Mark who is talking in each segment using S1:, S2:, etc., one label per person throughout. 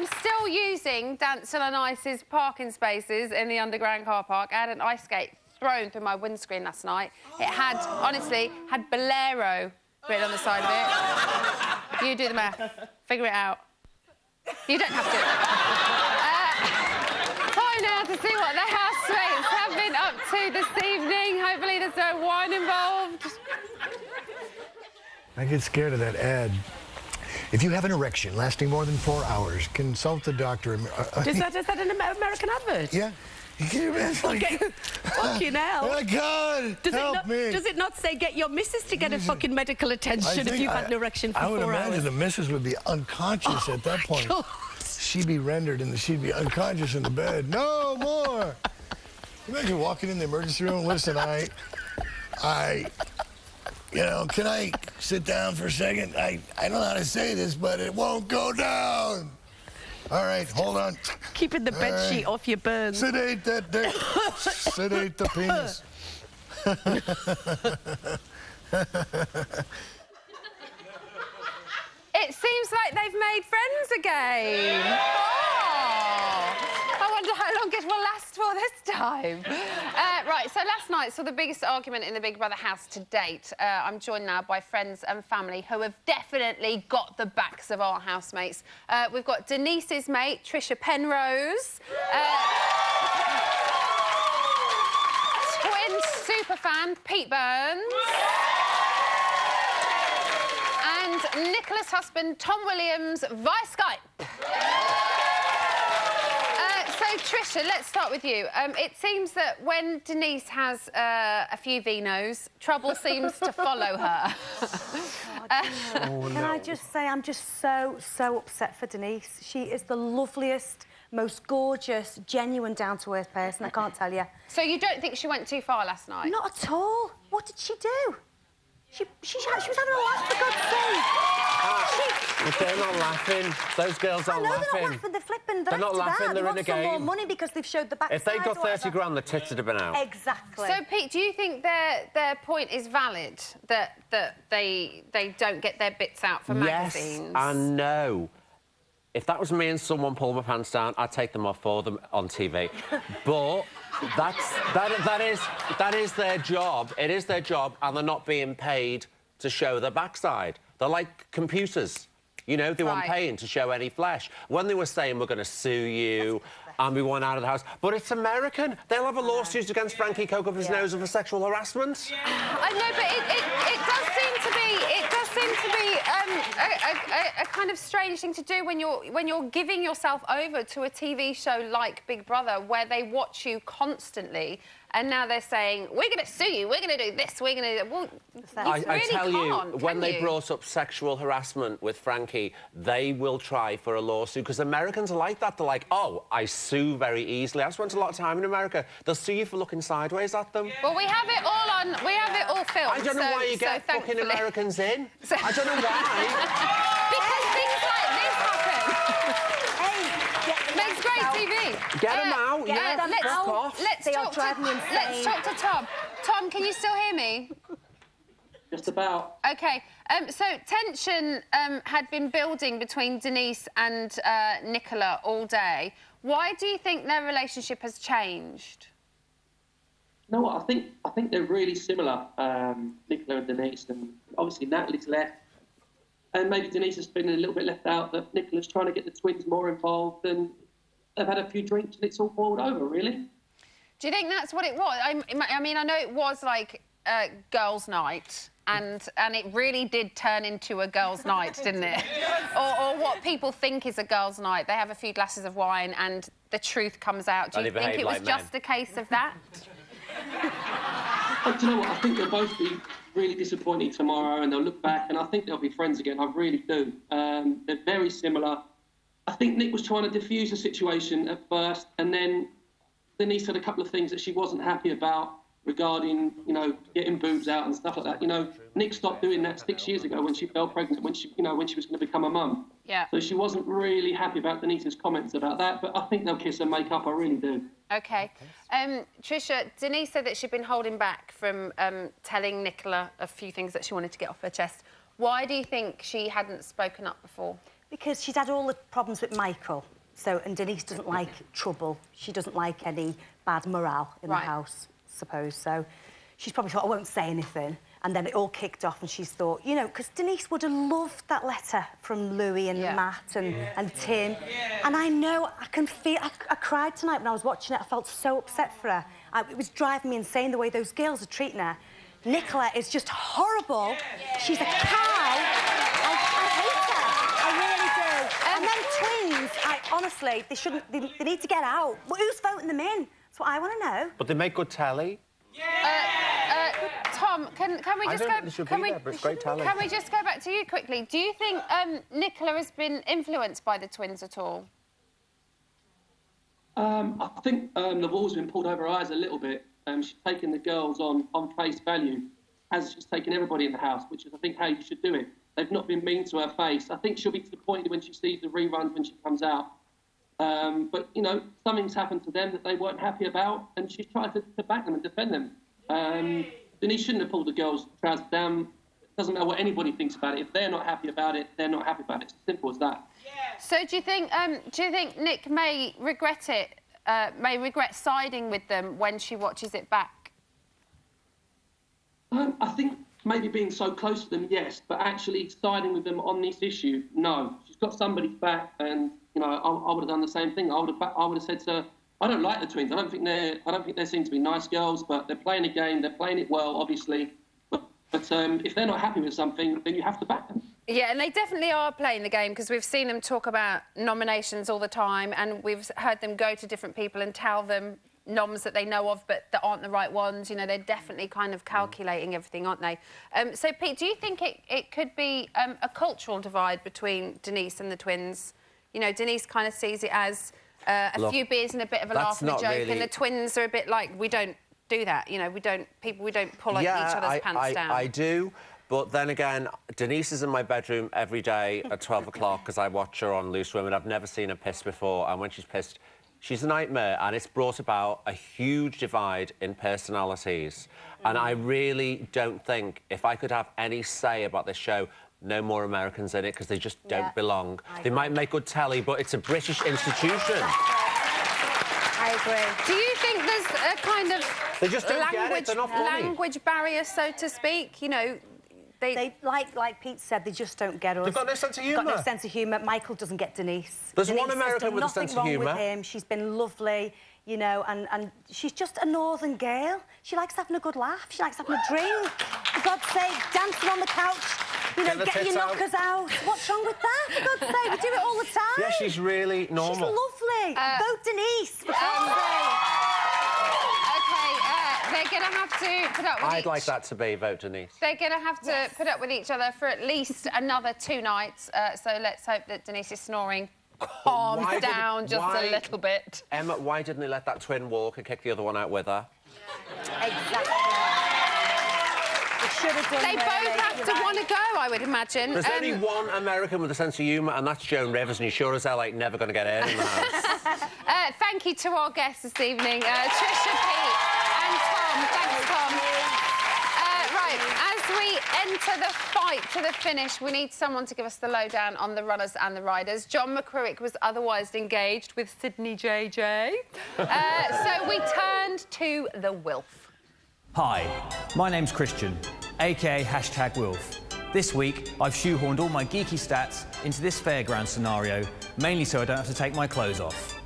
S1: I'm still using Dancing on Ice's parking spaces in the underground car park. I had an ice skate thrown through my windscreen last night. It had, honestly, had Bolero written on the side of it. You do the math. Figure it out. You don't have to. Time now to see what the housemates have been up to this evening. Hopefully there's no wine involved.
S2: I get scared of that ad. If you have an erection lasting more than 4 hours, consult the doctor.
S3: Is that an American advert?
S2: Yeah.
S3: Okay. Fucking hell.
S2: Oh, God, help me.
S3: Does it not say get your missus to get a fucking medical attention if you've had an erection for 4 hours?
S2: I would imagine the missus would be unconscious at that point.
S3: God.
S2: She'd be rendered and she'd be unconscious in the bed. No more. Imagine walking in the emergency room. Listen, you know, can I sit down for a second? I don't know how to say this, but it won't go down. All right, hold on.
S3: Keeping the bed sheet off your burns.
S2: Sedate that dick. Sedate the penis.
S1: It seems like they've made friends again. Oh, I wonder how long it will last for this time. Right, so last night saw the biggest argument in the Big Brother house to date. I'm joined now by friends and family who have definitely got the backs of our housemates. We've got Denise's mate, Trisha Penrose. Twin superfan, Pete Burns. And Nicola's husband, Tom Williams, via Skype. So, Trisha, let's start with you. It seems that when Denise has a few vinos, trouble seems to follow her.
S4: Can I just say I'm just so upset for Denise. She is the loveliest, most gorgeous, genuine, down-to-earth person, I can't tell you.
S1: So you don't think she went too far last night?
S4: Not at all. What did she do? She was having a laugh, for God's sake.
S5: But they're not laughing. Those girls aren't laughing.
S4: They're not laughing, they're flipping.
S5: They're not laughing,
S4: they
S5: they're in
S4: want
S5: a
S4: some
S5: game.
S4: more money because they've showed the backside.
S5: If they got
S4: or whatever.
S5: 30 grand, the tits would have been out.
S4: Exactly.
S1: So, Pete, do you think their point is valid, that they don't get their bits out for magazines?
S5: Yes and no. If that was me and someone pulled my pants down, I'd take them off for them on TV. But that is their job. It is their job, and they're not being paid to show their backside. They're like computers. You know, they weren't paying to show any flesh. When they were saying, we're going to sue you and we want out of the house, but it's American. They'll have a lawsuit against Frankie Coco for his nose for sexual harassment.
S1: I know, but it does seem to be a kind of strange thing to do when you're giving yourself over to a TV show like Big Brother, where they watch you constantly. And now they're saying, we're going to sue you, we're going to do this, we're going to do... Well,
S5: I tell you, when they brought up sexual harassment with Frankie, they will try for a lawsuit, because Americans are like that. They're like, oh, I sue very easily. I've spent a lot of time in America. They'll sue you for looking sideways at them.
S1: Well, we have it all filmed.
S5: I don't know why you get fucking Americans in. I don't know why.
S1: Because things like this happen. Makes great TV.
S5: Get them out,
S1: Let's talk to Tom. Tom, can you still hear me?
S6: Just about.
S1: OK. So tension had been building between Denise and Nicola all day. Why do you think their relationship has changed?
S6: You know what? I think they're really similar, Nicola and Denise, and obviously Natalie's left. And maybe Denise has been a little bit left out, that Nicola's trying to get the twins more involved, and they've had a few drinks and it's all boiled over, really.
S1: Do you think that's what it was? I mean, I know it was like girls' night, and it really did turn into a girls' night, didn't it? or what people think is a girls' night. They have a few glasses of wine and the truth comes out. Do you think it was just a case of that?
S6: But do you know what? I think they'll both be really disappointed tomorrow, and they'll look back, and I think they'll be friends again. I really do. They're very similar. I think Nick was trying to diffuse the situation at first, and then Denise said a couple of things that she wasn't happy about regarding, you know, getting boobs out and stuff like that. You know, Nick stopped doing that 6 years ago when she fell pregnant, when she was going to become a mum.
S1: Yeah.
S6: So she wasn't really happy about Denise's comments about that, but I think they'll kiss and make up. I really do.
S1: OK. Trisha, Denise said that she'd been holding back from telling Nicola a few things that she wanted to get off her chest. Why do you think she hadn't spoken up before?
S4: because she's had all the problems with Michael. So, and Denise doesn't like trouble. She doesn't like any bad morale in the house, I suppose. So she's probably thought, I won't say anything. And then it all kicked off and she's thought, you know, because Denise would have loved that letter from Louis and Matt and Tim. And I know, I can feel... I cried tonight when I was watching it. I felt so upset for her. It was driving me insane the way those girls are treating her. Nicola is just horrible. She's a cow. I hate her. I really do. And then twins, honestly, they shouldn't... They need to get out. Well, who's voting them in? That's what I want to know.
S5: But they make good telly.
S1: Tom, can we just go? Can we just go back to you quickly? Do you think Nicola has been influenced by the twins at all?
S6: I think the wool's been pulled over her eyes a little bit. She's taken the girls on face value, as she's taken everybody in the house, which is, I think, how you should do it. They've not been mean to her face. I think she'll be disappointed when she sees the reruns when she comes out. But, you know, something's happened to them that they weren't happy about, and she's tried to back them and defend them. Denise shouldn't have pulled the girls' trousers down. It doesn't matter what anybody thinks about it. If they're not happy about it, they're not happy about it. It's as simple as that.
S1: So do you think Nick may regret it, may regret siding with them when she watches it back?
S6: I think maybe being so close to them, yes, but actually siding with them on this issue, no. She's got somebody's back, and you know, I would have done the same thing. I would have said to her, I don't like the twins. I don't think they seem to be nice girls, but they're playing a game. They're playing it well, obviously. But if they're not happy with something, then you have to back them.
S1: Yeah, and they definitely are playing the game, because we've seen them talk about nominations all the time, and we've heard them go to different people and tell them noms that they know of but that aren't the right ones. You know, they're definitely kind of calculating everything, aren't they? So, Pete, do you think it could be a cultural divide between Denise and the twins? You know, Denise kind of sees it as a few beers and a bit of a laugh and a joke, really... and the twins are a bit like, we don't do that, you know, we don't pull each other's pants down.
S5: I do, but then again, Denise is in my bedroom every day at 12 o'clock because I watch her on Loose Women. I've never seen her piss before, and when she's pissed, she's a nightmare, and it's brought about a huge divide in personalities. And I really don't think, if I could have any say about this show, no more Americans in it, because they just don't belong. They might make good telly, but it's a British institution.
S4: I agree.
S1: Do you think there's a kind of
S5: they just don't get it. They're not funny.
S1: Language barrier, so to speak? You know, they like Pete said, they just don't get us.
S5: They've got no sense of humour.
S4: Got no sense of humour. Michael doesn't get Denise.
S5: There's
S4: Denise
S5: one American with a sense of humour.
S4: With him. She's been lovely, you know, and she's just a northern girl. She likes having a good laugh. She likes having a drink. For God's sake, dancing on the couch. You know, get your knockers out. What's wrong with that? For God's sake, we do it all the time.
S5: Yeah, she's really normal.
S4: She's lovely. Vote Denise, for God's sake.
S1: They're going to have to put up with
S5: I'd like that to be vote Denise.
S1: They're going to have to put up with each other for at least another 2 nights. So let's hope that Denise is snoring calms down just a little bit.
S5: Emma, why didn't they let that twin walk and kick the other one out with her?
S4: Exactly.
S1: They both have to want to go, I would imagine.
S5: There's only one American with a sense of humour, and that's Joan Rivers, and you sure as hell ain't never going to get her in the house.
S1: Thank you to our guests this evening, Trisha, Pete and Tom. Thanks, Tom. Right, as we enter the fight to the finish, we need someone to give us the lowdown on the runners and the riders. John McCririck was otherwise engaged with Sydney JJ. So we turned to the Wilf.
S7: Hi, my name's Christian, aka #Wilf. This week, I've shoehorned all my geeky stats into this fairground scenario, mainly so I don't have to take my clothes off.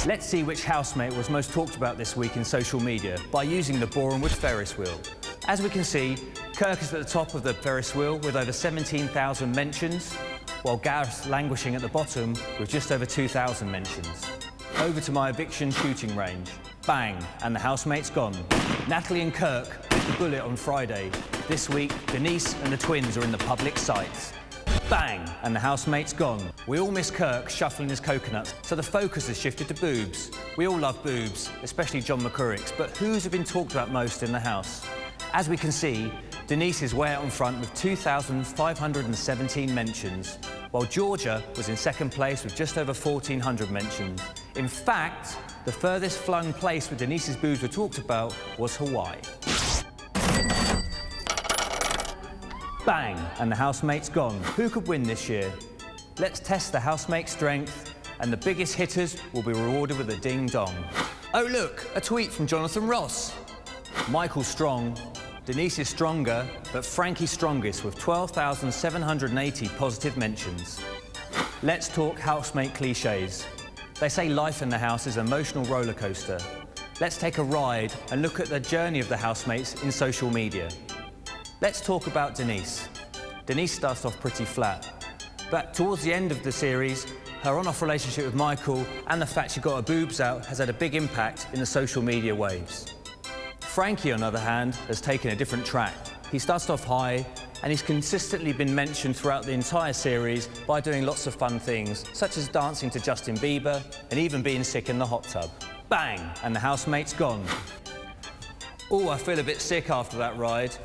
S7: Let's see which housemate was most talked about this week in social media by using the Borehamwood Ferris wheel. As we can see, Kirk is at the top of the Ferris wheel with over 17,000 mentions, while Gareth's languishing at the bottom with just over 2,000 mentions. Over to my eviction shooting range. Bang, and the housemate's gone. Natalie and Kirk bit the bullet on Friday. This week, Denise and the twins are in the public sight. Bang, and the housemate's gone. We all miss Kirk shuffling his coconuts, so the focus has shifted to boobs. We all love boobs, especially John McCririck's, but whose have been talked about most in the house? As we can see, Denise is way out in front with 2,517 mentions, while Georgia was in second place with just over 1,400 mentions. In fact, the furthest flung place where Denise's boobs were talked about was Hawaii. Bang, and the housemate's gone. Who could win this year? Let's test the housemate's strength, and the biggest hitters will be rewarded with a ding-dong. Oh, look, a tweet from Jonathan Ross. Michael's strong, Denise is stronger, but Frankie's strongest with 12,780 positive mentions. Let's talk housemate cliches. They say life in the house is an emotional roller coaster. Let's take a ride and look at the journey of the housemates in social media. Let's talk about Denise. Denise starts off pretty flat, but towards the end of the series, her on-off relationship with Michael and the fact she got her boobs out has had a big impact in the social media waves. Frankie, on the other hand, has taken a different track. He started off high, and he's consistently been mentioned throughout the entire series by doing lots of fun things, such as dancing to Justin Bieber and even being sick in the hot tub. Bang! And the housemate's gone. Oh, I feel a bit sick after that ride.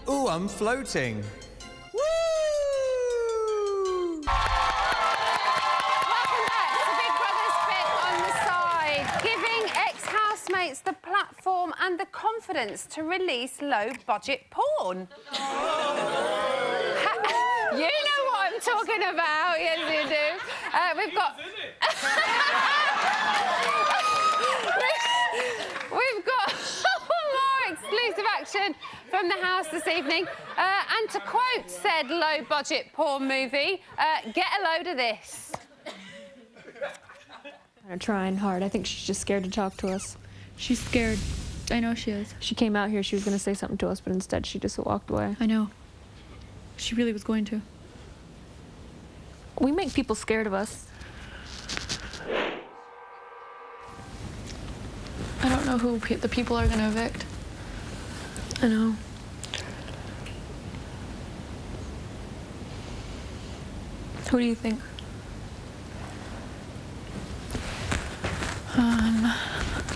S7: Oh, I'm floating.
S1: The platform and the confidence to release low-budget porn. You know what I'm talking about, yes you do. We've got... We've got more exclusive action from the house this evening. And to quote said low-budget porn movie, get a load of this.
S8: I'm trying hard. I think she's just scared to talk to us.
S9: She's scared. I know she is.
S8: She came out here, she was going to say something to us, but instead she just walked away.
S9: I know. She really was going to.
S8: We make people scared of us.
S9: I don't know who the people are going to evict.
S8: I know. Who do you think?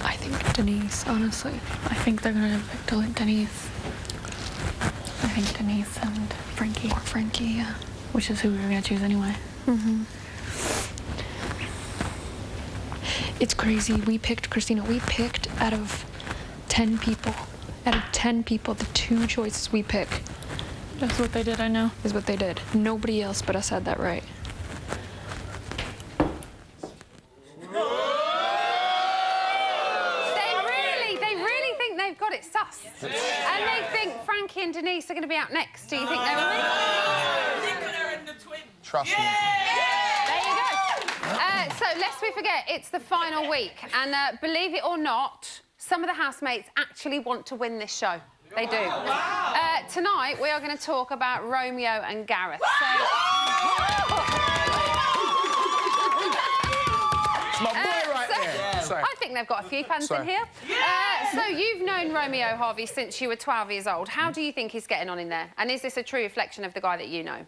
S9: I think Denise, honestly. I think they're gonna evict Denise. I think Denise and Frankie. Or Frankie, yeah. Which is who we were gonna choose anyway.
S8: Mm-hmm.
S9: It's crazy. We picked Christina. We picked out of 10 people. Out of 10 people, the 2 choices we pick. That's what they did, I know. Is what they did. Nobody else but us had that right.
S1: Got it sus. And they think Frankie and Denise are going to be out next. Do you think they will be?
S10: Trust me.
S1: There you go. So lest we forget, it's the final week. And believe it or not, some of the housemates actually want to win this show. They do. Tonight, we are going to talk about Romeo and Gareth.
S10: It's my boy right there.
S1: I think they've got a few fans in here. So you've known Romeo, Harvey, since you were 12 years old. How do you think he's getting on in there? And is this a true reflection of the guy that you know?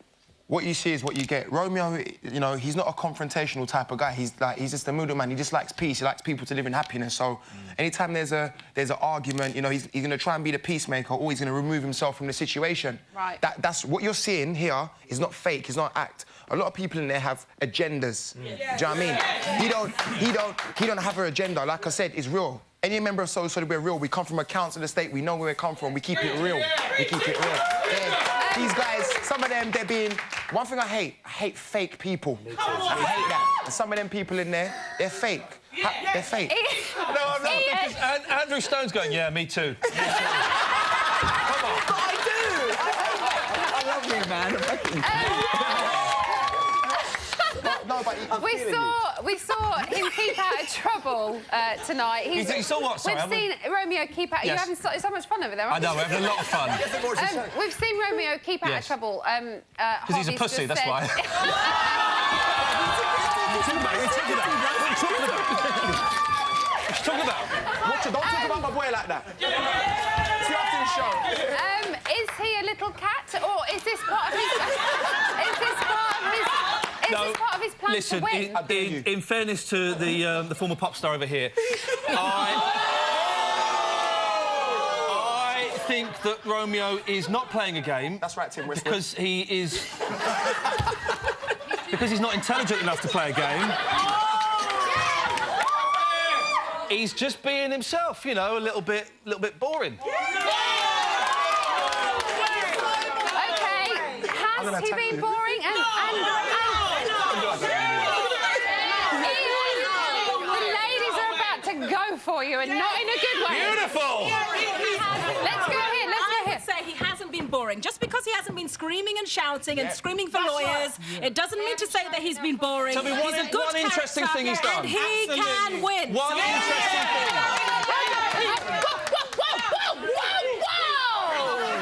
S10: What you see is what you get. Romeo, you know, he's not a confrontational type of guy. He's just a middleman. He just likes peace. He likes people to live in happiness. So anytime there's an argument, you know, he's going to try and be the peacemaker, or he's going to remove himself from the situation.
S1: Right.
S10: That's what you're seeing here is not fake. It's not act. A lot of people in there have agendas. Do you know what I mean? He don't have an agenda. Like I said, it's real. Any member of Soul Solid, we're real. We come from a council estate. We know where we come from. We keep it real. We keep it real. These guys, some of them, they're being... One thing I hate fake people. I hate that. And some of them people in there, they're fake. They're fake.
S11: No, I'm not. Because Andrew Stone's going, yeah, me too. Come on.
S12: But I do. I love you, man.
S1: We saw him keep out of trouble tonight.
S11: You saw what, sorry?
S1: We've seen Romeo keep out...
S11: Yes.
S1: You're having so much fun over there, aren't
S11: I know, we're having a lot of fun.
S1: We've seen Romeo keep out of trouble.
S11: Because he's a pussy, that's why. What are you talking about?
S10: Don't talk about my boy like that. See after the show.
S1: Is he a little cat, or is this part of his... Is this part of his plan
S11: listen,
S1: to win?
S11: in fairness to the former pop star over here, I think that Romeo is not playing a game.
S10: That's right, Tim Westwood.
S11: Because he is... because he's not intelligent enough to play a game. He's just being himself, you know, a little bit boring.
S1: OK, Has he been boring? Ian, the ladies are about to go for you, and not in a good way.
S11: Beautiful!
S1: Let's go here, let's go
S13: I
S1: here.
S13: would say he hasn't been boring. Just because he hasn't been screaming and shouting and screaming for lawyers, it doesn't mean to say that he's been boring.
S11: Tell me
S13: He's a good
S11: one interesting
S13: character,
S11: thing he's done.
S13: And he can win.
S11: One interesting thing.